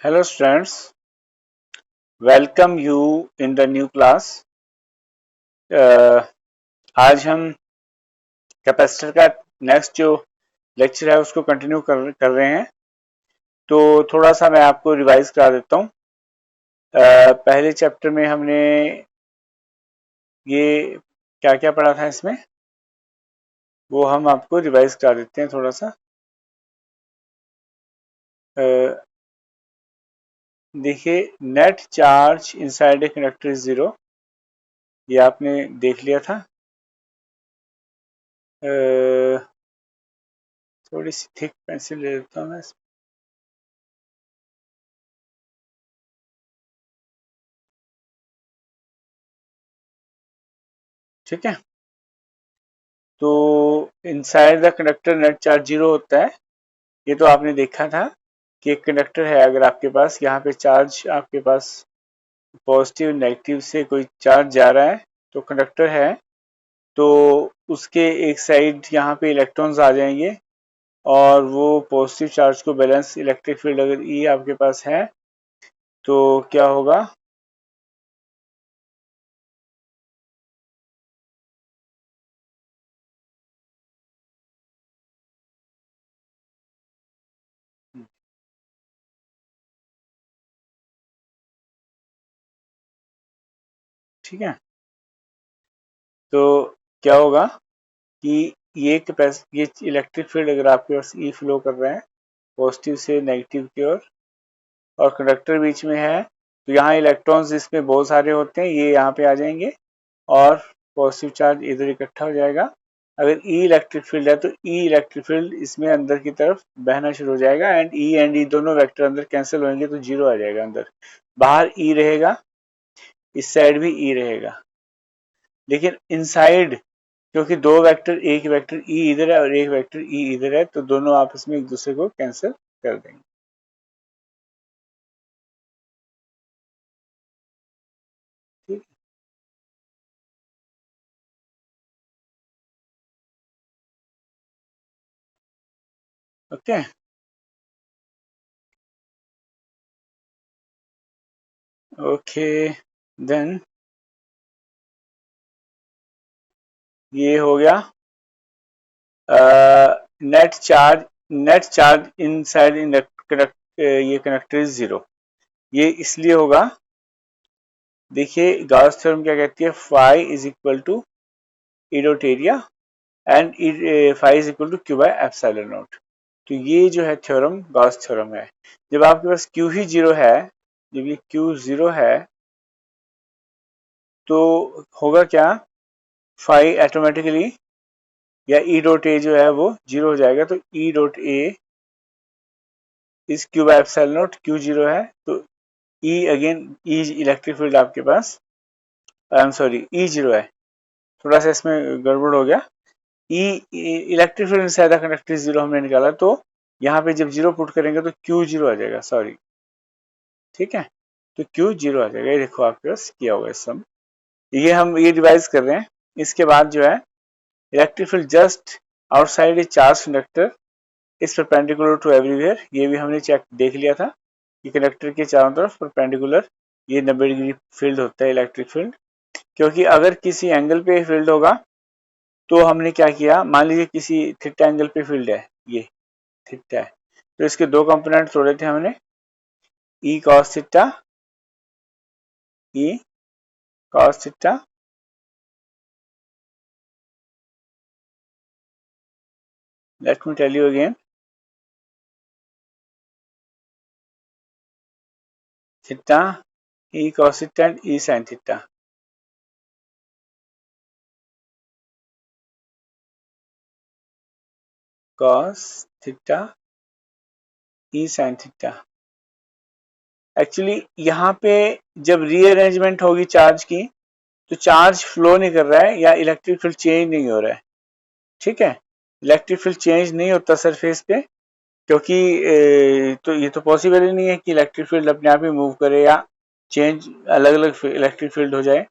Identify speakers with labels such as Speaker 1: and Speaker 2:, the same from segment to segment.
Speaker 1: Hello students, welcome you in the new class. आज हम capacitor का नेक्स्ट जो लेक्चर है उसको कंटिन्यू कर रहे हैं। तो थोड़ा सा मैं आपको रिवाइज करा देता हूँ। पहले चैप्टर में हमने ये क्या क्या पढ़ा था इसमें, वो हम आपको रिवाइज करा देते हैं थोड़ा सा। देखिए, net charge inside a conductor is zero, ये आपने देख लिया था। थोड़ी सी थिक पेंसिल ले लेता हूँ मैं। ठीक है, तो inside the conductor net charge zero होता है। ये तो आपने देखा था कि एक कंडक्टर है, अगर आपके पास यहाँ पे चार्ज, आपके पास पॉजिटिव नेगेटिव से कोई चार्ज जा रहा है तो कंडक्टर है, तो उसके एक साइड यहाँ पे इलेक्ट्रॉन्स आ जाएंगे और वो पॉजिटिव चार्ज को बैलेंस, इलेक्ट्रिक फील्ड अगर ई आपके पास है तो क्या होगा, ठीक है। तो क्या होगा कि ये इलेक्ट्रिक फील्ड अगर आपके पास ई फ्लो कर रहा है पॉजिटिव से नेगेटिव की ओर और कंडक्टर बीच में है, तो यहाँ इलेक्ट्रॉन्स इसमें बहुत सारे होते हैं, ये यहाँ पे आ जाएंगे और पॉजिटिव चार्ज इधर इकट्ठा हो जाएगा। अगर ई इलेक्ट्रिक फील्ड है तो ई इलेक्ट्रिक फील्ड इसमें अंदर की तरफ बहना शुरू हो जाएगा एंड ई दोनों वेक्टर अंदर कैंसिल होंगे तो जीरो आ जाएगा अंदर। बाहर ई रहेगा, इस साइड भी ई रहेगा, लेकिन इनसाइड क्योंकि दो वेक्टर, एक वेक्टर ई इधर है और एक वेक्टर ई इधर है, तो दोनों आपस में एक दूसरे को कैंसिल कर देंगे। ठीक, ओके। ओके, देन ये हो गया नेट चार्ज इनसाइड इन ये कंडक्टर इज जीरो। ये इसलिए होगा, देखिए गॉस थ्योरम क्या कहती है, phi is equal to E dot area and phi is equal to Q by epsilon naught. तो ये जो है थ्योरम गॉस थ्योरम है। जब आपके पास क्यू ही जीरो है, जब ये क्यू जीरो है तो होगा क्या, फाई ऑटोमेटिकली या ई डॉट ए जो है वो जीरो हो जाएगा। तो ई dot A is Q by epsilon naught, Q zero है तो E again, E electric field आपके पास, I am sorry E zero है, थोड़ा सा इसमें गड़बड़ हो गया। E electric field inside the conductor zero हमने निकाला, तो यहाँ पे जब जीरो पुट करेंगे तो क्यू जीरो आ जाएगा, सॉरी, ठीक है। तो क्यू जीरो आ जाएगा, ये देखो आपके पास किया हुआ है सम। ये हम ये रिवाइज कर रहे हैं। इसके बाद जो है, इलेक्ट्रिक फील्ड जस्ट आउटसाइड ए चार्ज कंडक्टर इस परपेंडिकुलर टू एवरीवेयर, ये भी हमने चेक देख लिया था कि कंडक्टर के चारों तरफ परपेंडिकुलर ये 90 डिग्री फील्ड होता है इलेक्ट्रिक फील्ड। क्योंकि अगर किसी एंगल पे फील्ड होगा तो हमने क्या किया, मान लीजिए किसी थीटा एंगल पे फील्ड है, ये थीटा है, तो इसके दो कंपोनेंट तोड़े थे हमने, E cos theta, E cos theta, let me tell you again, theta, E cos theta and E sine theta. Cos theta, E sine theta. Actually यहाँ पे जब रीअरेंजमेंट होगी चार्ज की तो चार्ज फ्लो नहीं कर रहा है या इलेक्ट्रिक फील्ड चेंज नहीं हो रहा है, ठीक है। इलेक्ट्रिक फील्ड चेंज नहीं होता सरफेस पे, क्योंकि तो ये तो पॉसिबल ही नहीं है कि इलेक्ट्रिक फील्ड अपने आप ही मूव करे या चेंज, अलग अलग इलेक्ट्रिक फील्ड हो जाए।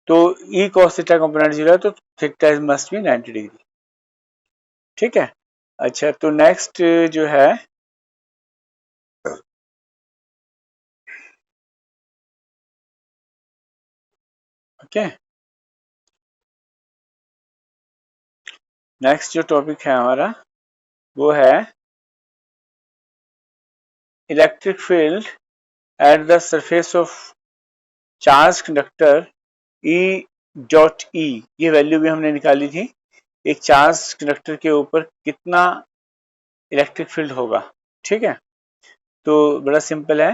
Speaker 1: तो ई कॉस थीटा कंपोनेंट जीरो है तो थीटा मस्ट बी 90 डिग्री, ठीक है। अच्छा, तो नेक्स्ट जो है, ओके, नेक्स्ट जो टॉपिक है हमारा वो है electric field at the surface of charge conductor E dot E. ये वैल्यू भी हमने निकाली थी, एक चार्ज कंडक्टर के ऊपर कितना इलेक्ट्रिक फील्ड होगा। ठीक है, तो बड़ा सिंपल है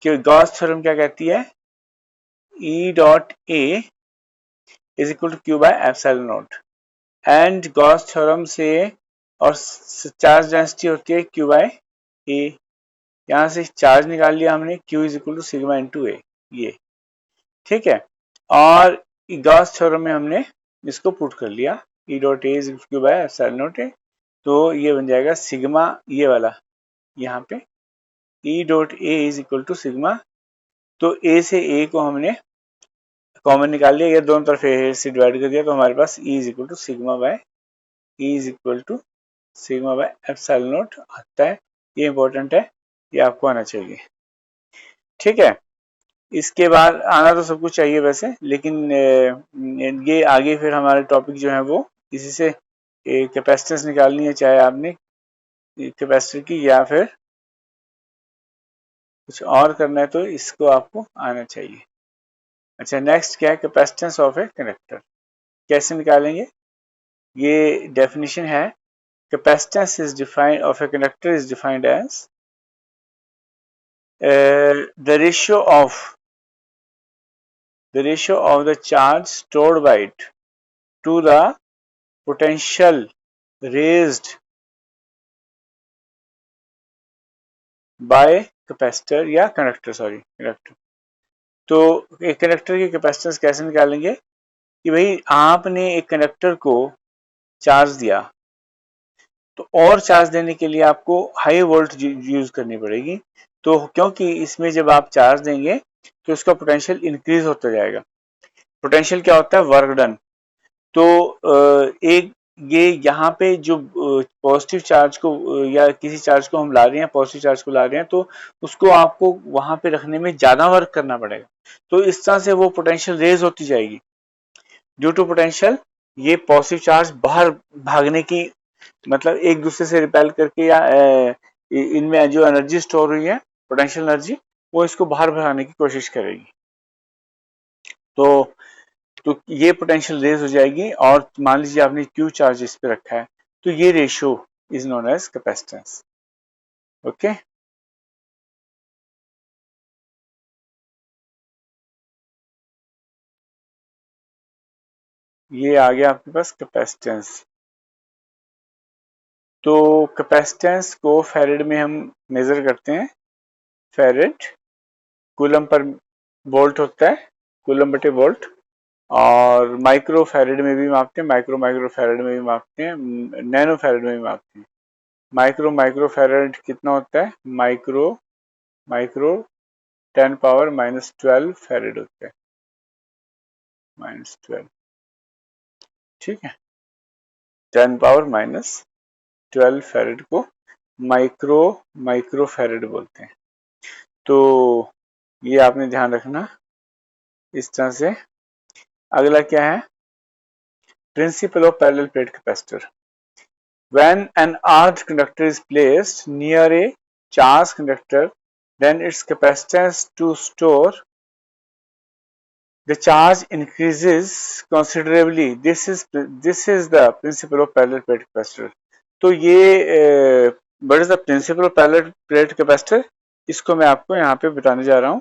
Speaker 1: कि गॉस थ्योरम क्या कहती है, E dot A is equal to Q by epsilon naught, and Gauss theorem से और चार्ज डेंसिटी होती है क्यू बाय ए। यहां से चार्ज निकाल लिया हमने, Q is equal to sigma into A, ये ठीक है। और गॉस थ्योरम में हमने इसको पुट कर लिया, E dot A is Q by epsilon naught A, तो ये बन जाएगा सिग्मा, ये वाला यहाँ पे E dot A is equal to sigma, तो ए से ए को हमने कॉमन निकाल लिया, ये दोनों तरफ ए से डिवाइड कर दिया, तो हमारे पास E is equal to sigma by E is equal to sigma by epsilon naught आता है। ये इंपॉर्टेंट है, ये आपको आना चाहिए। ठीक है, इसके बाद आना तो सब कुछ चाहिए वैसे, लेकिन ये आगे फिर हमारे टॉपिक जो है वो इसी से कैपेसिटेंस निकालनी है, चाहे आपने कैपेसिटर की या फिर कुछ और करना है, तो इसको आपको आना चाहिए। अच्छा, नेक्स्ट क्या है, कैपेसिटेंस ऑफ ए कंडक्टर कैसे निकालेंगे, ये डेफिनेशन है, capacitance is defined of a conductor is defined as the ratio of the charge stored by it to the potential raised by capacitor या कंडक्टर, सॉरी कंडक्टर। तो एक conductor की capacitance कैसे निकालेंगे कि भाई आपने एक कंडक्टर को चार्ज दिया, तो और चार्ज देने के लिए आपको हाई वोल्ट यूज करनी पड़ेगी, तो क्योंकि इसमें जब आप चार्ज देंगे तो इसका पोटेंशियल इंक्रीज होता जाएगा। पोटेंशियल क्या होता है, वर्क डन। तो एक ये यहाँ पे जो पॉजिटिव चार्ज को या किसी चार्ज को हम ला रहे हैं, पॉजिटिव चार्ज को ला रहे हैं, तो उसको आपको वहां पे रखने में ज्यादा वर्क करना पड़ेगा, तो इस तरह से वो पोटेंशियल रेज होती जाएगी। ड्यू टू पोटेंशियल ये पॉजिटिव चार्ज बाहर भागने की, मतलब एक दूसरे से रिपेल करके या इनमें जो एनर्जी स्टोर हुई है पोटेंशियल एनर्जी, वो इसको बाहर भगाने की कोशिश करेगी, तो ये पोटेंशियल रेज हो जाएगी। और मान लीजिए आपने क्यू चार्ज इस पे रखा है, तो ये ratio is known as capacitance. Okay, ये आ गया आपके पास कैपेसिटेंस। तो कैपेसिटेंस को फैरेड में हम मेजर करते हैं, फैरेड कूलम पर वोल्ट होता है, कूलम बटे वोल्ट। और माइक्रो फैरेड में भी मापते हैं, माइक्रो फैरेड में भी मापते हैं, नैनो फैरेड में भी मापते हैं। माइक्रो फैरेड कितना होता है, माइक्रो 10⁻⁻12 फैरेड होता है, -12, ठीक है। 10⁻⁻12 फैरेड को माइक्रो फैरेड बोलते हैं। तो ये आपने ध्यान रखना इस तरह से। अगला क्या है, principle of parallel plate capacitor. When an arched conductor is placed near a charged conductor, then its capacitance to store the charge increases considerably. This is the principle of parallel plate capacitor. तो ये what is the principle of parallel plate capacitor, इसको मैं आपको यहाँ पे बताने जा रहा हूँ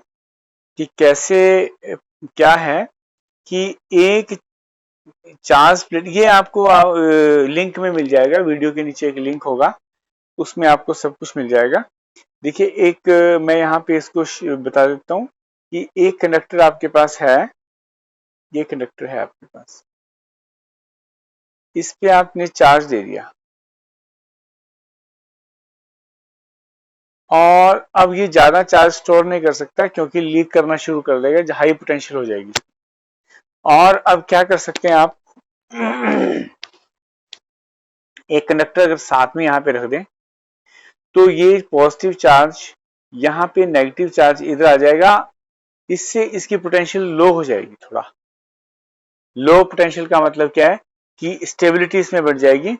Speaker 1: कि कैसे क्या है कि एक चार्ज प्लेट, ये आपको लिंक में मिल जाएगा, वीडियो के नीचे एक लिंक होगा, उसमें आपको सब कुछ मिल जाएगा। देखिए, एक मैं यहाँ पे इसको बता देता हूँ कि एक कंडक्टर आपके पास है, ये कंडक्टर है आपके पास, इस पे आपने चार्ज दे दिया, और अब ये ज्यादा चार्ज स्टोर नहीं कर सकता क्योंकि लीक करना शुरू कर देगा, हाई पोटेंशियल हो जाएगी। और अब क्या कर सकते हैं आप, एक कंडक्टर अगर साथ में यहाँ पे रख दें, तो ये पॉजिटिव चार्ज यहाँ पे नेगेटिव चार्ज इधर आ जाएगा, इससे इसकी पोटेंशियल लो हो जाएगी थोड़ा, लो पोटेंशियल का मतलब क्या है कि स्टेबिलिटी इसमें बढ़ जाएगी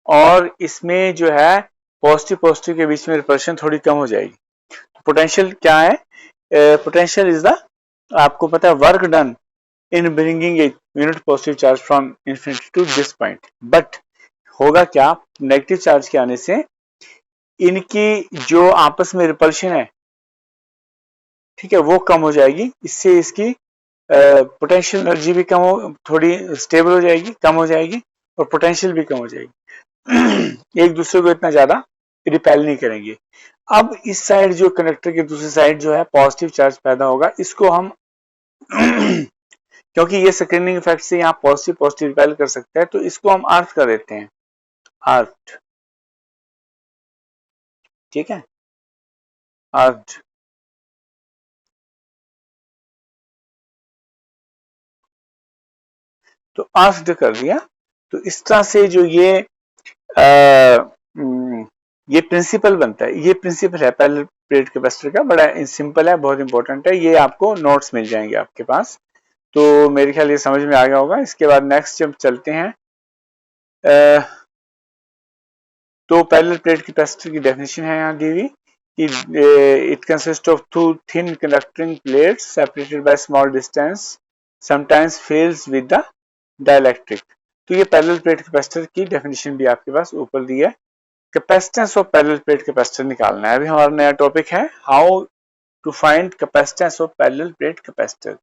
Speaker 1: और इसमें जो है पॉजिटिव पॉजिटिव के बीच में रिपल्शन थोड़ी कम हो जाएगी। पोटेंशियल क्या है? पोटेंशियल इज द, आपको पता है, work done in bringing a unit positive charge from infinity to this point. But होगा क्या, नेगेटिव चार्ज के आने से इनकी जो आपस में रिपल्शन है, ठीक है, वो कम हो जाएगी। इससे इसकी पोटेंशियल एनर्जी भी कम हो, थोड़ी स्टेबल हो जाएगी, कम हो जाएगी, और पोटेंशियल भी कम हो जाएगी। एक दूसरे को इतना ज्यादा रिपेल नहीं करेंगे। अब इस साइड जो कंडक्टर की दूसरी साइड जो है पॉजिटिव चार्ज पैदा होगा, इसको हम क्योंकि ये स्क्रीनिंग इफेक्ट से यहाँ पॉजिटिव पॉजिटिव रिपेल कर सकता है, तो इसको हम अर्थ कर देते हैं, अर्थ। ठीक है, अर्थ। तो अर्थ कर दिया। तो इस तरह से जो ये प्रिंसिपल बनता है, ये प्रिंसिपल है पैरेलल प्लेट कैपेसिटर का, बड़ा सिंपल है, बहुत इंपॉर्टेंट है। ये आपको नोट्स मिल जाएंगे आपके पास। तो मेरे ख्याल ये समझ में आ गया होगा। इसके बाद नेक्स्ट जब चलते हैं, तो पैरेलल प्लेट कैपेसिटर की डेफिनेशन है यहाँ दी हुई कि it consist of two thin conducting plates separated by small distance, sometimes fills with the dielectric. तो ये पैरेलल प्लेट कैपेसिटर की डेफिनेशन भी आपके पास ऊपर दी है। Capacitance of parallel plate capacitor निकालना है। अभी हमारा नया टॉपिक है how to find capacitance of parallel plate capacitor.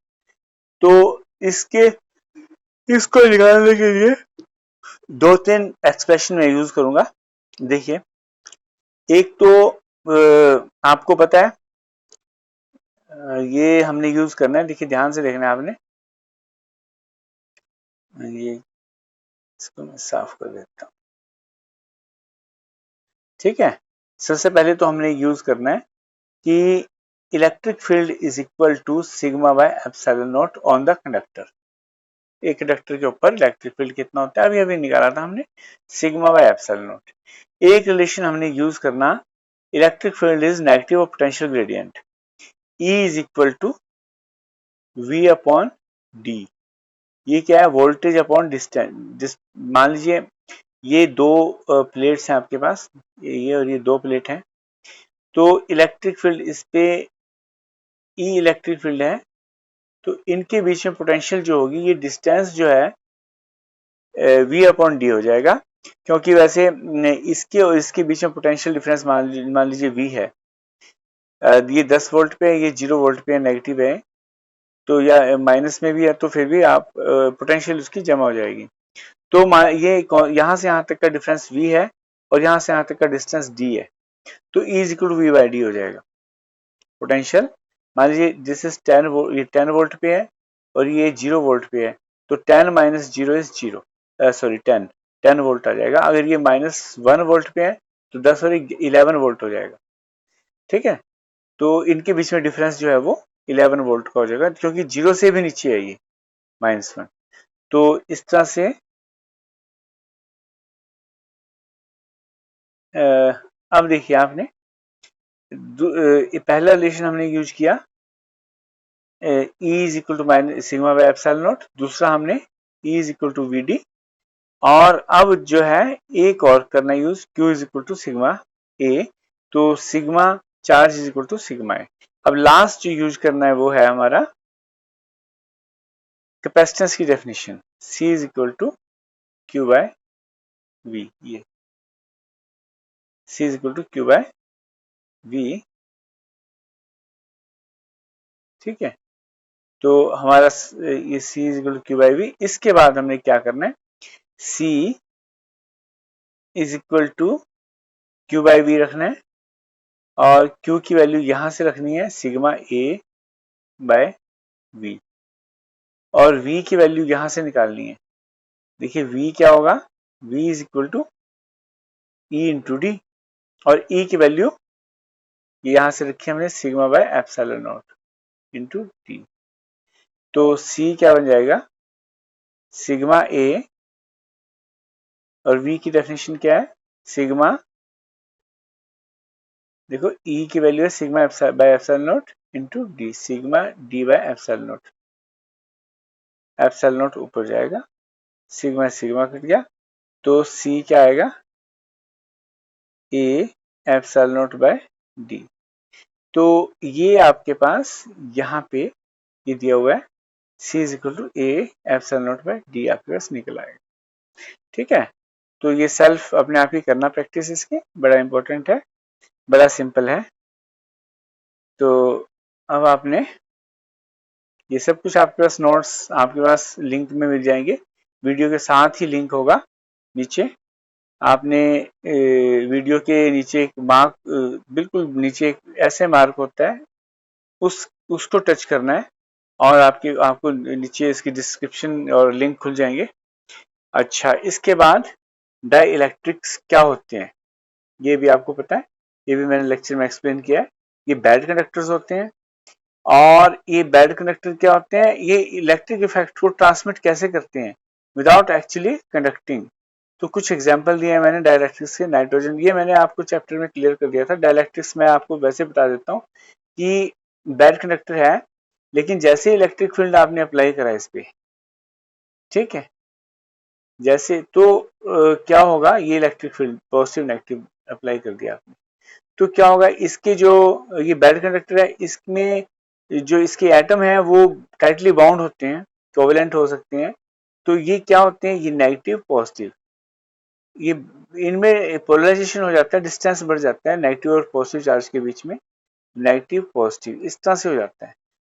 Speaker 1: तो इसके इसको निकालने के लिए दो तीन एक्सप्रेशन में यूज करूंगा। देखिए, एक तो आपको पता है, ये हमने यूज करना है। देखिए, ध्यान से देखना है आपने। ये इसको मैं साफ कर देता हूं। ठीक है, सबसे पहले तो हमने यूज करना है कि electric field is equal to sigma by epsilon naught on the conductor. एक कंडक्टर के ऊपर इलेक्ट्रिक फील्ड कितना होता है, अभी अभी निकाला था हमने, सिग्मा बाय एप्सिलॉन नॉट। एक रिलेशन हमने यूज करना, electric field is negative of potential gradient, E is equal to V upon D. ये क्या है? Voltage upon distance. मान लीजिए ये दो प्लेट्स हैं आपके पास, ये और ये दो प्लेट हैं। तो इलेक्ट्रिक फील्ड इस पे E इलेक्ट्रिक फील्ड है, तो इनके बीच में पोटेंशियल जो होगी, ये डिस्टेंस जो है V अपॉन डी हो जाएगा। क्योंकि वैसे इसके और इसके बीच में पोटेंशियल डिफरेंस मान लीजिए V है। ये 10 वोल्ट पे है, ये 0 वोल्ट पे है, नेगेटिव है, तो या माइनस में भी है, तो फिर भी आप पोटेंशियल उसकी जमा हो जाएगी। तो ये यहाँ से यहाँ तक का डिफरेंस V है और यहाँ से यहाँ तक का डिस्टेंस D है, तो E is equal to V by D हो जाएगा पोटेंशियल। मान लीजिए दिस इज 10 वोल्ट, ये 10 वोल्ट पे है और ये 0 वोल्ट पे है, तो 10 माइनस 0 इज 0, सॉरी 10 वोल्ट आ जाएगा। अगर ये -1 वोल्ट पे है तो 10 और 11 वोल्ट हो जाएगा। ठीक है, तो इनके बीच में डिफरेंस जो है वो 11 वोल्ट का हो जाएगा, क्योंकि 0 से भी नीचे है ये -1। तो इस तरह से अब देखिए आपने पहला रिलेशन हमने यूज किया E is equal to minus sigma by epsilon naught, दूसरा हमने E is equal to V D, और अब जो है एक और करना use, Q is equal to sigma A, तो sigma charge is equal to sigma A. अब लास्ट जो यूज करना है वो है हमारा कैपेसिटेंस की definition, C is equal to Q by V। ये C is equal to Q by V। ठीक है, तो हमारा ये C is equal to Q by V। इसके बाद हमने क्या करना है, C is equal to Q by V रखना है, और Q की वैल्यू यहां से रखनी है सिग्मा A बाय V, और V की वैल्यू यहां से निकालनी है। देखिए V क्या होगा, V is equal to E into D, और E की वैल्यू यहां से रखी हमने sigma by epsilon naught into D. तो C क्या बन जाएगा, सिग्मा A, और V की डेफिनेशन क्या है, सिग्मा, देखो E की वैल्यू है sigma by epsilon naught into D, sigma D by epsilon not. Epsilon not ऊपर जाएगा, सिग्मा सिग्मा कट गया, तो सी क्या आएगा, A epsilon naught by D. तो ये आपके पास यहाँ पे ये दिया हुआ है, C is equal to A epsilon naught by D आपके पास निकल आएगा। ठीक है, तो ये सेल्फ अपने आप ही करना प्रैक्टिस इसकी, बड़ा इंपॉर्टेंट है, बड़ा सिंपल है। तो अब आपने ये सब कुछ आपके पास नोट्स आपके पास लिंक में मिल जाएंगे, वीडियो के साथ ही लिंक होगा नीचे। आपने वीडियो के नीचे एक मार्क, बिल्कुल नीचे एक ऐसे मार्क होता है, उसको टच करना है और आपको नीचे इसकी डिस्क्रिप्शन और लिंक खुल जाएंगे। अच्छा, इसके बाद डाई इलेक्ट्रिक्स क्या होते हैं ये भी आपको पता है, ये भी मैंने लेक्चर में एक्सप्लेन किया है। ये बैड कंडक्टर्स होते हैं, और ये बैड कंडक्टर क्या होते हैं, ये इलेक्ट्रिक इफेक्ट को ट्रांसमिट कैसे करते हैं विदाउट एक्चुअली कंडक्टिंग। तो कुछ एग्जांपल दिए हैं मैंने डाइलेक्ट्रिक्स के। नाइट्रोजन, ये मैंने आपको चैप्टर में क्लियर कर दिया था। डाइलेक्ट्रिक्स में आपको वैसे बता देता हूँ कि बैड कंडक्टर है, लेकिन जैसे इलेक्ट्रिक फील्ड आपने अप्लाई करा इस पे, ठीक है, जैसे तो क्या होगा, ये electric field positive negative apply कर दिया आपने, तो क्या होगा, इसके जो ये बैड कंडक्टर है, इसमें जो इसके एटम है वो टाइटली बाउंड होते हैं, कोवेलेंट हो सकते हैं। तो ये क्या होते हैं, ये नेगेटिव पॉजिटिव, ये इनमें पोलराइजेशन हो जाता है, डिस्टेंस बढ़ जाता है नेगेटिव और पॉजिटिव चार्ज के बीच में, नेगेटिव पॉजिटिव इस तरह से हो जाता है।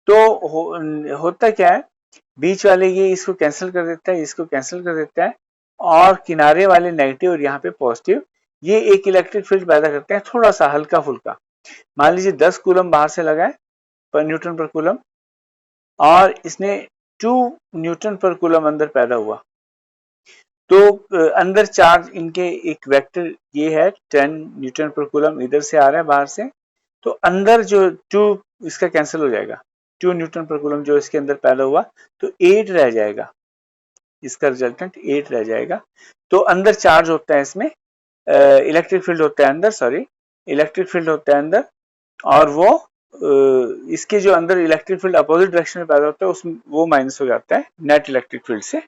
Speaker 1: तो होता क्या है, बीच वाले ये इसको कैंसिल कर देता है, इसको कैंसिल कर देता है, और किनारे वाले नेगेटिव और यहाँ पे पॉजिटिव, ये एक इलेक्ट्रिक फील्ड पैदा करते हैं, थोड़ा सा हल्का फुल्का। मान लीजिए 10 कूलम बाहर से लगा है पर न्यूटन पर कूलम, और इसने 2 न्यूटन पर कूलम अंदर पैदा हुआ, तो अंदर चार्ज इनके एक वेक्टर ये है 10 न्यूटन पर कूलम इधर से आ रहा है बाहर से, तो अंदर जो 2 इसका कैंसिल हो जाएगा, 2 न्यूटन पर कूलम जो इसके अंदर पैदा हुआ, तो 8 रह जाएगा, इसका रिजल्टेंट 8 रह जाएगा। तो अंदर चार्ज होता है इसमें, इलेक्ट्रिक फील्ड होता है अंदर, सॉरी इलेक्ट्रिक फील्ड होता है अंदर, और वो इसके जो अंदर इलेक्ट्रिक फील्ड अपोजिट डायरेक्शन में पैदा होता है उसमें वो माइनस हो जाता है नेट इलेक्ट्रिक फील्ड से।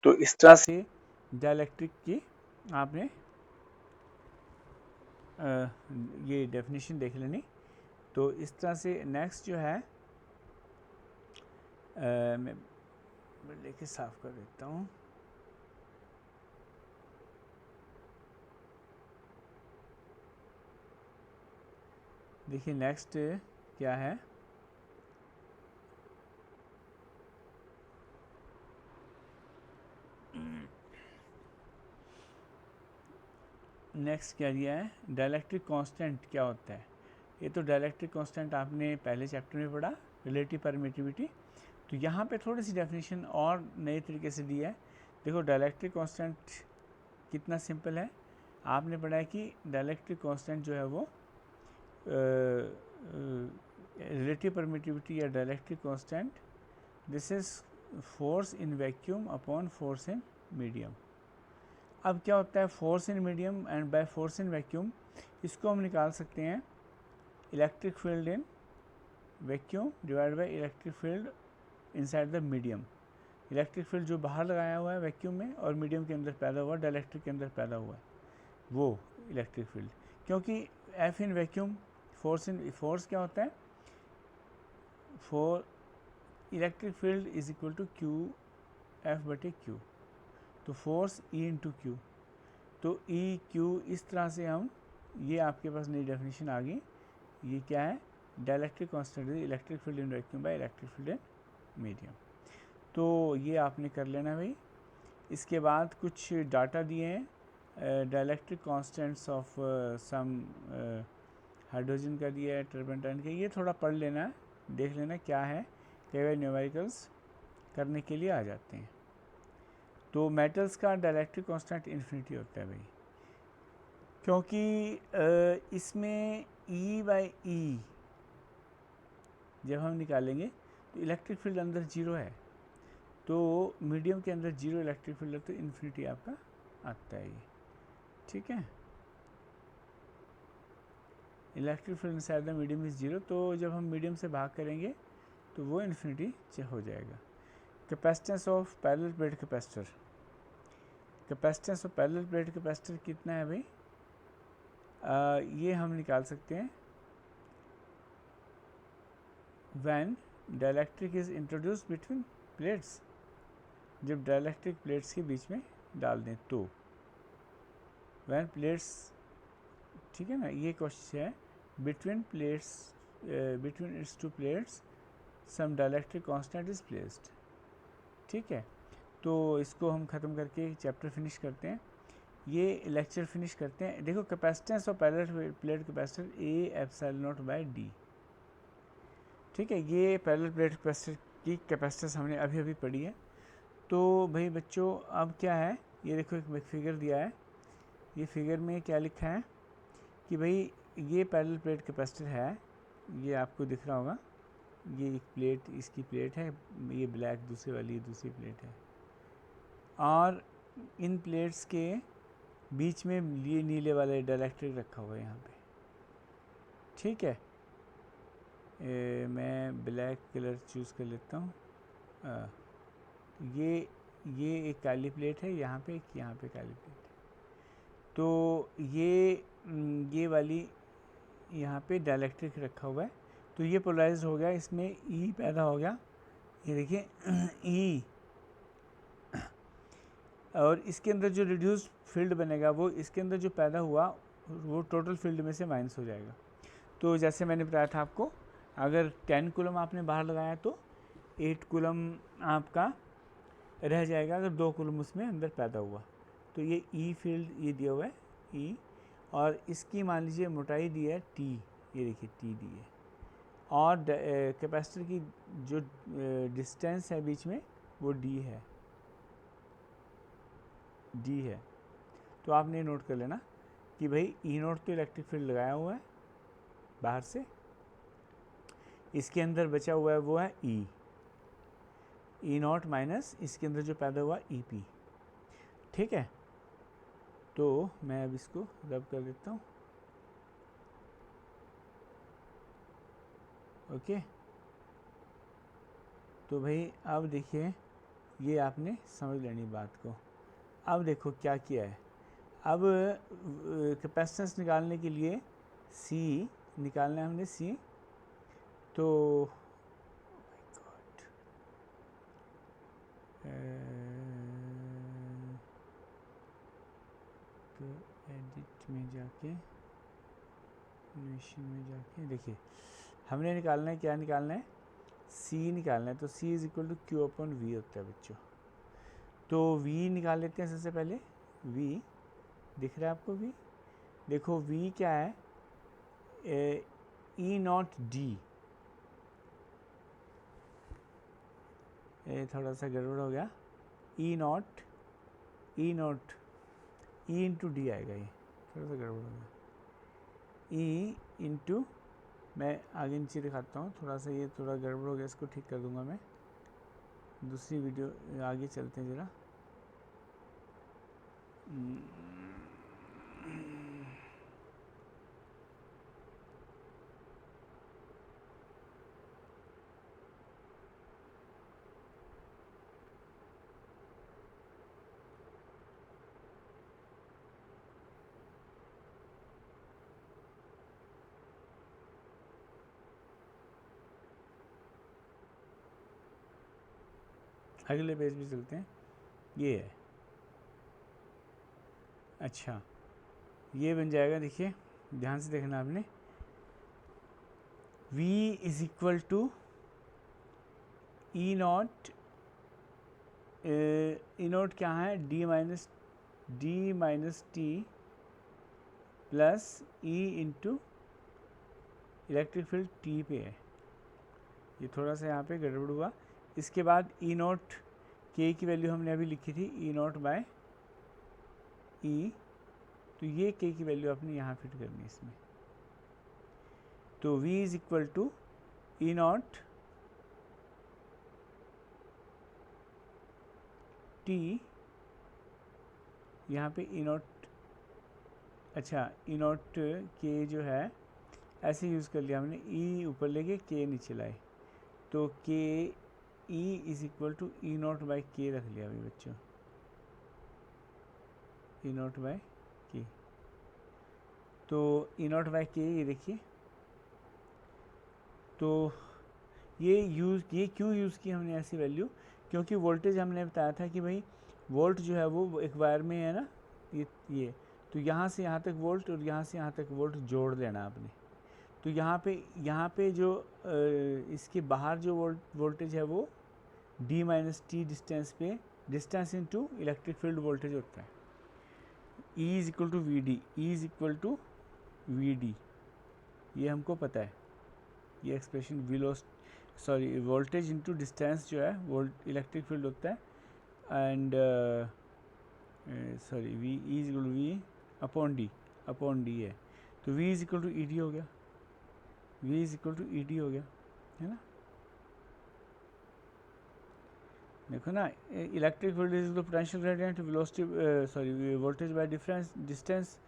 Speaker 1: तो इस तरह से डाइलेक्ट्रिक की आपने ये डेफिनेशन देख लेनी। तो इस तरह से नेक्स्ट जो है मैं लेके साफ कर देता हूँ। देखिए नेक्स्ट क्या है, नेक्स्ट क्या दिया है, डाइलेक्ट्रिक कांस्टेंट क्या होता है। ये तो डाइलेक्ट्रिक कांस्टेंट आपने पहले चैप्टर में पढ़ा, रिलेटिव परमिटिविटी। तो यहाँ पे थोड़ी सी डेफिनेशन और नए तरीके से दी है। देखो डाइलेक्ट्रिक कांस्टेंट कितना सिंपल है, आपने पढ़ा है कि डाइलेक्ट्रिक कांस्टेंट जो है वो रिलेटिव परमिटिविटी या dielectric constant, this is force in vacuum upon force in medium. अब क्या होता है, force in medium and by force in vacuum, इसको हम निकाल सकते हैं electric field in vacuum divide by electric field inside the medium. Electric field जो बाहर लगाया हुआ है वैक्यूम में और मीडियम के अंदर पैदा हुआ, डाइलेक्ट्रिक के अंदर पैदा हुआ है, वो इलेक्ट्रिक फील्ड। क्योंकि एफ इन वैक्यूम, फोर्स क्या होता है, for electric field is equal to Q F बटे क्यू, तो फोर्स ई इंटू क्यू, तो ई क्यू, इस तरह से हम, ये आपके पास नई डेफिनेशन आ गई। ये क्या है, dielectric constant electric field in vacuum by electric field in medium. तो ये आपने कर लेना भाई। इसके बाद कुछ डाटा दिए हैं, dielectric constants of some hydrogen का दिया है, टर्पेंटाइन का, ये थोड़ा पढ़ लेना है, देख लेना क्या है, कई बार न्यूमेरिकल्स करने के लिए आ जाते हैं। तो मेटल्स का डाइलेक्ट्रिक कांस्टेंट इन्फिनिटी होता है भाई, क्योंकि इसमें ई बाई ई जब हम निकालेंगे तो इलेक्ट्रिक फील्ड अंदर जीरो है, तो मीडियम के अंदर जीरो इलेक्ट्रिक फील्ड है, तो इन्फिनिटी आपका आता है ये, ठीक है। Electric field inside the medium is zero, तो जब हम मीडियम से भाग करेंगे तो वो इन्फिनिटी हो जाएगा। Capacitance of parallel plate capacitor, capacitance of parallel plate capacitor कितना है भाई? ये हम निकाल सकते हैं when dielectric is introduce between plates, जब डाइलेक्ट्रिक प्लेट्स के बीच में डाल दें तो, व्हेन प्लेट्स, ठीक है ना, ये क्वेश्चन है, between plates, between its two plates some dielectric constant is placed. ठीक है, तो इसको हम ख़त्म करके चैप्टर फिनिश करते हैं, ये लेक्चर फिनिश करते हैं। देखो capacitance of parallel plate capacitor A epsilon naught by D. ठीक है, ये पैरेलल प्लेट कैपेसिटर की कैपेसिटेंस हमने अभी अभी पढ़ी है। तो भाई बच्चों अब क्या है, ये देखो एक फिगर दिया है, ये फिगर में क्या लिखा है कि भाई ये पैरेलल प्लेट कैपेसिटर है, ये आपको दिख रहा होगा, ये एक प्लेट, इसकी प्लेट है, ये ब्लैक दूसरी वाली, ये दूसरी प्लेट है, और इन प्लेट्स के बीच में ये नीले वाला डाइलेक्ट्रिक रखा हुआ है यहाँ पे। ठीक है, मैं ब्लैक कलर चूज़ कर लेता हूँ। ये एक काली प्लेट है यहाँ पे, एक यहाँ पे काली प्लेट है, तो ये वाली यहाँ पे डाइलेक्ट्रिक रखा हुआ है, तो ये पोलराइज्ड हो गया, इसमें ई पैदा हो गया, ये देखिए ई, और इसके अंदर जो रिड्यूस्ड फील्ड बनेगा वो इसके अंदर जो पैदा हुआ वो टोटल फील्ड में से माइनस हो जाएगा। तो जैसे मैंने बताया था आपको, अगर 10 कूलम आपने बाहर लगाया तो 8 कूलम आपका रह जाएगा अगर 2 कूलम उसमें अंदर पैदा हुआ। तो ये ई फील्ड ये दिया हुआ है ई, और इसकी मान लीजिए मोटाई दी है टी, ये देखिए टी दी है, और कैपेसिटर की जो डिस्टेंस है बीच में वो डी है, डी है। तो आपने नोट कर लेना कि भाई ई नोट तो इलेक्ट्रिक फील्ड लगाया हुआ है बाहर से, इसके अंदर बचा हुआ है वो है ई नॉट माइनस इसके अंदर जो पैदा हुआ ई पी। ठीक है, तो मैं अब इसको रब कर देता हूँ। ओके, तो भाई अब देखिए, ये आपने समझ लेनी बात को। अब देखो क्या किया है, अब कैपेसिटेंस निकालने के लिए सी निकालना है हमने, सी, तो तो एडिट में जाके, एनिमेशन में जाके देखिए हमने निकालना है, क्या निकालना है, सी निकालना है। तो C is equal to Q upon V होता है बच्चों। तो वी निकाल लेते हैं सबसे पहले, वी दिख रहा है आपको, वी देखो, वी क्या है, ई नॉट डी, थोड़ा सा गड़बड़ हो गया, ई नॉट ई इंटू डी आएगा, ये थोड़ा सा गड़बड़ हो गया, ई इंटू, मैं आगे नीचे दिखाता हूँ, थोड़ा सा ये थोड़ा गड़बड़ हो गया, इसको ठीक कर दूंगा मैं, दूसरी वीडियो आगे चलते हैं ज़रा। अगले पेज पे चलते हैं, ये है, अच्छा ये बन जाएगा, देखिए ध्यान से देखना आपने, V is equal to E naught क्या है, D minus T plus E into electric field T पे है, ये थोड़ा सा यहाँ पे गड़बड़ हुआ। इसके बाद ई नॉट के की वैल्यू हमने अभी लिखी थी, ई नॉट बाय ई, तो ये के की वैल्यू आपने यहाँ फिट करनी है इसमें। तो V is equal to E naught T, यहाँ पे ई नॉट, अच्छा ई नॉट के जो है ऐसे यूज़ कर लिया हमने, ई ऊपर लेके के नीचे लाए, तो K E is equal to E naught by K रख लिया अभी बच्चों, ई नॉट बाई के। तो ई नॉट बाई के ये देखिए, तो ये क्यों यूज़ की हमने ऐसी वैल्यू, क्योंकि वोल्टेज हमने बताया था कि भाई वोल्ट जो है वो एक वायर में है ना, ये तो यहाँ से यहाँ तक वोल्ट और यहाँ से यहाँ तक वोल्ट जोड़ देना आपने। तो यहाँ पे जो इसके बाहर जो वोल्टेज है वो d माइनस टी डिस्टेंस पे, distance into electric field voltage होता है। E is equal to V D, E is equal to V D, ये हमको पता है, ये एक्सप्रेशन वोल्टेज इनटू डिस्टेंस जो है वोल्ट इलेक्ट्रिक फील्ड होता है। And V E is equal to V upon D है, तो v is equal to E D हो गया, v is equal to E D हो गया, है ना। देखो ना, electric field is the potential gradient velocity voltage by difference distance,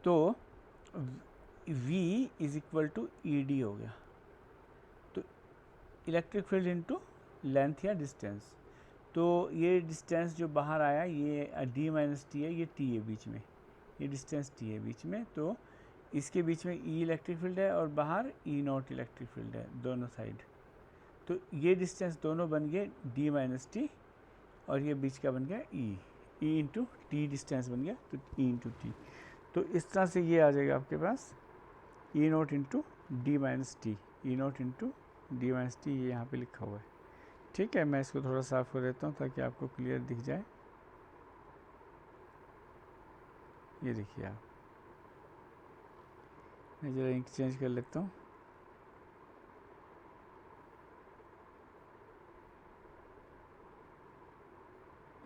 Speaker 1: तो v is equal to E D हो गया। तो इलेक्ट्रिक फील्ड इनटू लेंथ या डिस्टेंस, तो ये डिस्टेंस जो बाहर आया ये d माइनस टी है, ये t है बीच में, ये डिस्टेंस t है बीच में, तो इसके बीच में E इलेक्ट्रिक फील्ड है और बाहर E नॉट इलेक्ट्रिक फील्ड है दोनों साइड। तो ये डिस्टेंस दोनों बन गए d माइनस टी और ये बीच का बन गया E इंटू टी डिस्टेंस बन गया, तो E इंटू टी। तो इस तरह से ये आ जाएगा आपके पास E not into D minus T, E not into D minus T, ये यहाँ पे लिखा हुआ है। ठीक है, मैं इसको थोड़ा साफ कर देता हूँ ताकि आपको क्लियर दिख जाए। ये देखिए आप, मैं ज़रा इंक चेंज कर लेता हूँ।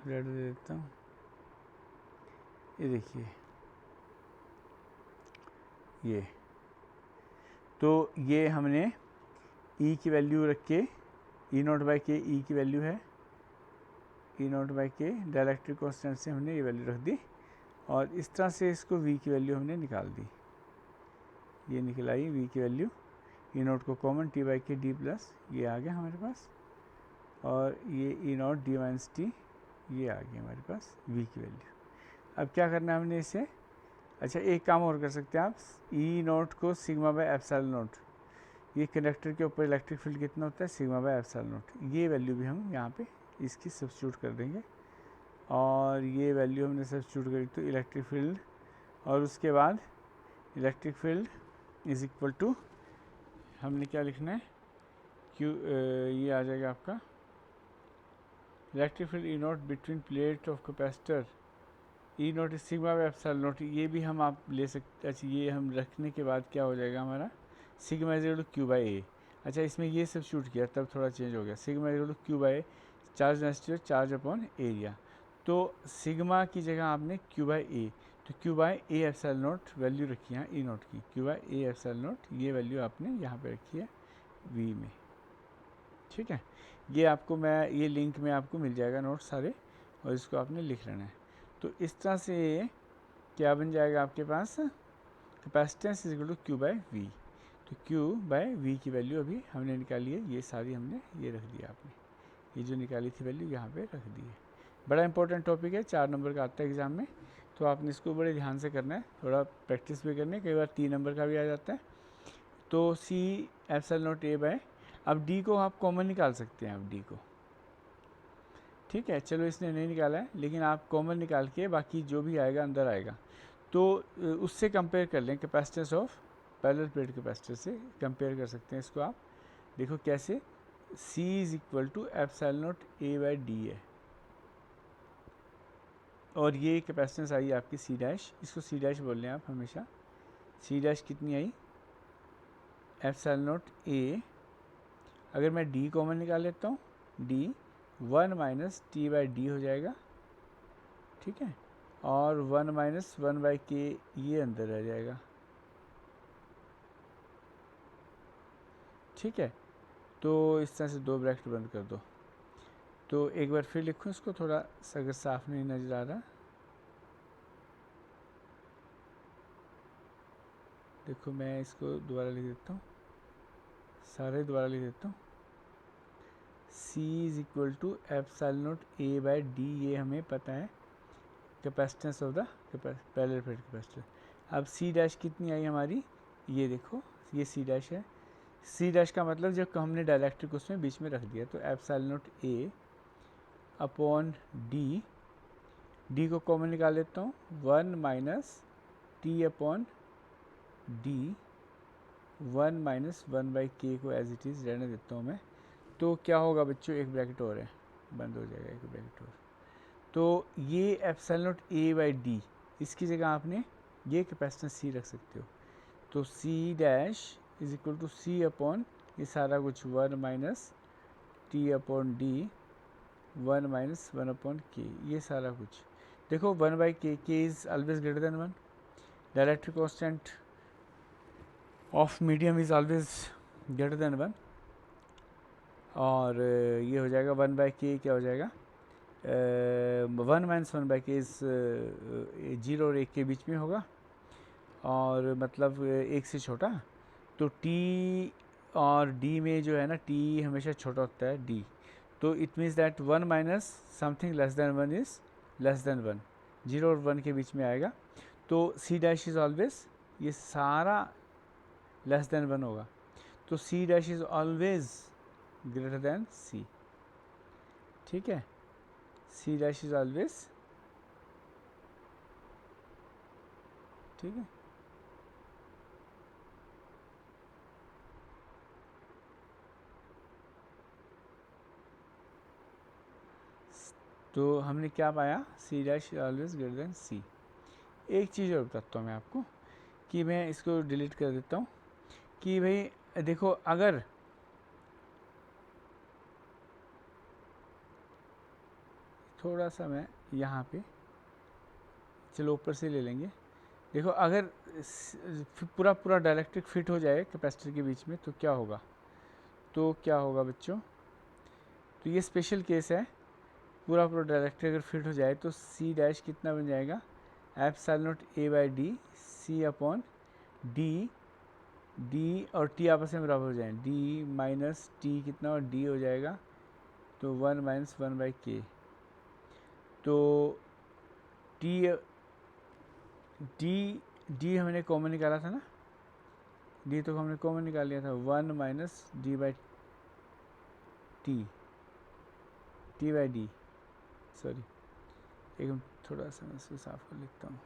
Speaker 1: रेड दे देता हूँ। ये देखिए, ये तो ये हमने E की वैल्यू रख के, ई नॉट बाई के ई की वैल्यू है, ई नॉट बाई के डायरेक्ट्रिक कांस्टेंट से हमने ये वैल्यू रख दी और इस तरह से इसको V की वैल्यू हमने निकाल दी। ये निकल आई V की वैल्यू, ई नॉट को कॉमन टी बाई के डी प्लस ये आ गया हमारे पास, और ये ई नॉट डी माइनस टी ये आ गया हमारे पास V की वैल्यू। अब क्या करना है हमने इसे, अच्छा एक काम और कर सकते हैं आप, ई नॉट को सिग्मा बाय एप्सिलॉन नॉट, ये कंडक्टर के ऊपर इलेक्ट्रिक फील्ड कितना होता है सिग्मा बाय एप्सिलॉन नॉट, ये वैल्यू भी हम यहाँ पे इसकी सब्स्टिट्यूट कर देंगे और ये वैल्यू हमने सब्स्टिट्यूट करी तो इलेक्ट्रिक फील्ड, और उसके बाद electric field is equal to हमने क्या लिखना है क्यू, ये आ जाएगा आपका electric field E naught between plate of capacitor, E naught is sigma by epsilon naught, ये भी हम आप ले सकते। अच्छा ये हम रखने के बाद क्या हो जाएगा हमारा, sigma is equal to Q by A. अच्छा इसमें ये सब्स्टिट्यूट किया तब थोड़ा चेंज हो गया, sigma is equal to Q by charge density और चार्ज अपॉन एरिया, तो सिग्मा की जगह आपने क्यू बाई ए, तो Q by A epsilon naught value रखी है ई नॉट की, Q by A epsilon naught ये वैल्यू आपने यहाँ पे रखी है वी में। ठीक है, ये आपको मैं ये लिंक में आपको मिल जाएगा नोट सारे, और इसको आपने लिख लेना है। तो इस तरह से क्या बन जाएगा आपके पास, capacitance is equal to Q by V, तो क्यू बाई वी की वैल्यू अभी हमने निकाली है, ये सारी हमने ये रख दिया आपने, ये जो निकाली थी वैल्यू यहाँ पे रख दी है। बड़ा इंपॉर्टेंट टॉपिक है, 4 नंबर का आता है एग्ज़ाम में, तो आपने इसको बड़े ध्यान से करना है, थोड़ा प्रैक्टिस भी करनी है, कई बार 3 नंबर का भी आ जाता है। तो सी एप्सिलॉन नॉट ए बाय, अब डी को आप कॉमन निकाल सकते हैं, अब डी को, ठीक है चलो इसने नहीं निकाला है, लेकिन आप कॉमन निकाल के बाकी जो भी आएगा अंदर आएगा, तो उससे कंपेयर कर लें, capacitance of parallel plate capacitor से कंपेयर कर सकते हैं इसको आप। देखो कैसे, C is equal to epsilon naught A by D है, और ये कैपेसिटेंस आई आपकी C डैश, इसको C डैश बोल लें आप हमेशा, C डैश कितनी आई एप्सिलॉन नॉट ए, अगर मैं D कॉमन निकाल लेता हूँ, D 1 minus T by D हो जाएगा, ठीक है, और 1 माइनस 1 बाई के ये अंदर रह जाएगा, ठीक है। तो इस तरह से 2 ब्रैकेट बंद कर दो। तो एक बार फिर लिखूँ इसको, थोड़ा अगर साफ नहीं नज़र आ रहा, देखो मैं इसको दोबारा लिख देता हूँ, सारे दोबारा लिख देता हूँ। C is equal to epsilon naught A by D, ये हमें पता है capacitance of the parallel plate capacitor. अब C डैश कितनी आई हमारी, ये देखो ये C डैश है। C डैश का मतलब जब हमने डायलैक्ट्रिक उसमें बीच में रख दिया, तो epsilon naught A upon D, D को कॉमन निकाल लेता हूँ, 1 minus T upon D, 1 minus 1 by के को एज इट इज़ रहने देता हूँ मैं। तो क्या होगा बच्चों, एक ब्रैकेट और है, बंद हो जाएगा एक ब्रैकेट और। तो ये epsilon naught A by D, इसकी जगह आपने ये कैपेसिटेंस C रख सकते हो। तो C dash is equal to C upon ये सारा कुछ 1 minus T upon D, 1 minus 1 upon K, ये सारा कुछ देखो 1 by K, K is always greater than 1, dielectric constant of medium is always greater than 1, और ये हो जाएगा 1 बाई के क्या हो जाएगा, 1 माइनस 1 बाई के इज 0 और 1 के बीच में होगा, और मतलब 1 से छोटा। तो T और D में जो है ना, T हमेशा छोटा होता है D, तो it means that 1 minus something less than 1 is less than 1, 0 और 1 के बीच में आएगा। तो C डैश इज ऑलवेज, ये सारा लेस देन 1 होगा, तो C dash is always greater then C, ठीक है। C डैश इज ऑलवेज, ठीक है। तो हमने क्या पाया, C dash is always greater then C। एक चीज़ और बताता हूँ मैं आपको, कि मैं इसको डिलीट कर देता हूँ, कि भाई देखो अगर थोड़ा सा मैं यहाँ पे, चलो ऊपर से ले लेंगे, देखो अगर पूरा पूरा डायलैक्ट्रिक फिट हो जाए कैपेसिटर के बीच में, तो क्या होगा, तो क्या होगा बच्चों, तो ये स्पेशल केस है, पूरा पूरा डायलैक्ट्रिक अगर फिट हो जाए तो C डैश कितना बन जाएगा, epsilon naught A by D, C upon D, D और T आपस में बराबर हो जाए, D माइनस T कितना, और D हो जाएगा तो 1 माइनस 1 बाई के। तो D हमने कॉमन निकाला था ना, D तो हमने कॉमन निकाल लिया था, 1 minus D by T by D, sorry एक थोड़ा सा मैं इसको साफ कर लेता हूँ,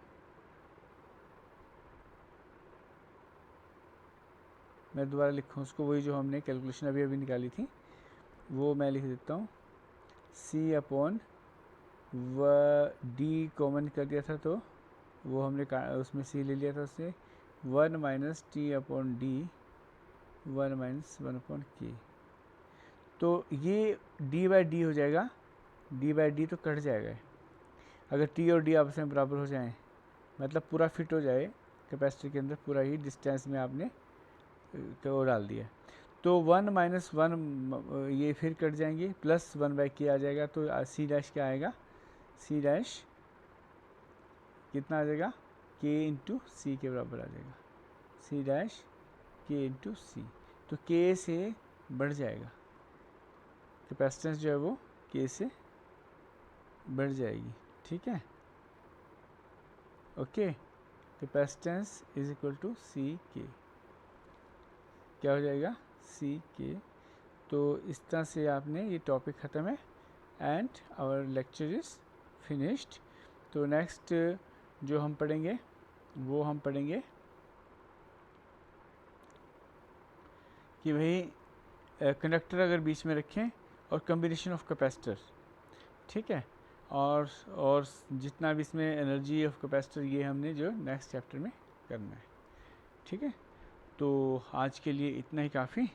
Speaker 1: मैं दोबारा लिखूँ उसको, वही जो हमने कैलकुलेशन अभी अभी निकाली थी वो मैं लिख देता हूँ, C अपॉन D कॉमन कर दिया था, तो वो हमने उसमें C ले लिया था उससे, 1 minus T upon D, 1 minus 1 upon के। तो ये D बाई D हो जाएगा, D बाई D तो कट जाएगा, अगर T और D आपस में बराबर हो जाएं, मतलब पूरा फिट हो जाए कैपेसिटर के अंदर, पूरा ही डिस्टेंस में आपने वो डाल दिया, तो 1 माइनस 1 ये फिर कट जाएंगे, प्लस 1 बाई के आ जाएगा, तो C डैश क्या आएगा, C डैश कितना आ जाएगा, K इंटू सी के बराबर आ जाएगा, C डैश K इंटू सी, तो K से बढ़ जाएगा, कैपेसिटेंस जो है वो K से बढ़ जाएगी, ठीक है, okay. Capacitance is equal to C के, क्या हो जाएगा, सी के। तो इस तरह से आपने ये टॉपिक ख़त्म है, and our lecture is finished. तो नेक्स्ट जो हम पढ़ेंगे वो हम पढ़ेंगे कि भाई कंडक्टर अगर बीच में रखें और कम्बिनेशन ऑफ कैपेसिटर, ठीक है, और जितना भी इसमें एनर्जी ऑफ कैपेसिटर, ये हमने जो नेक्स्ट चैप्टर में करना है, ठीक है। तो आज के लिए इतना ही काफ़ी।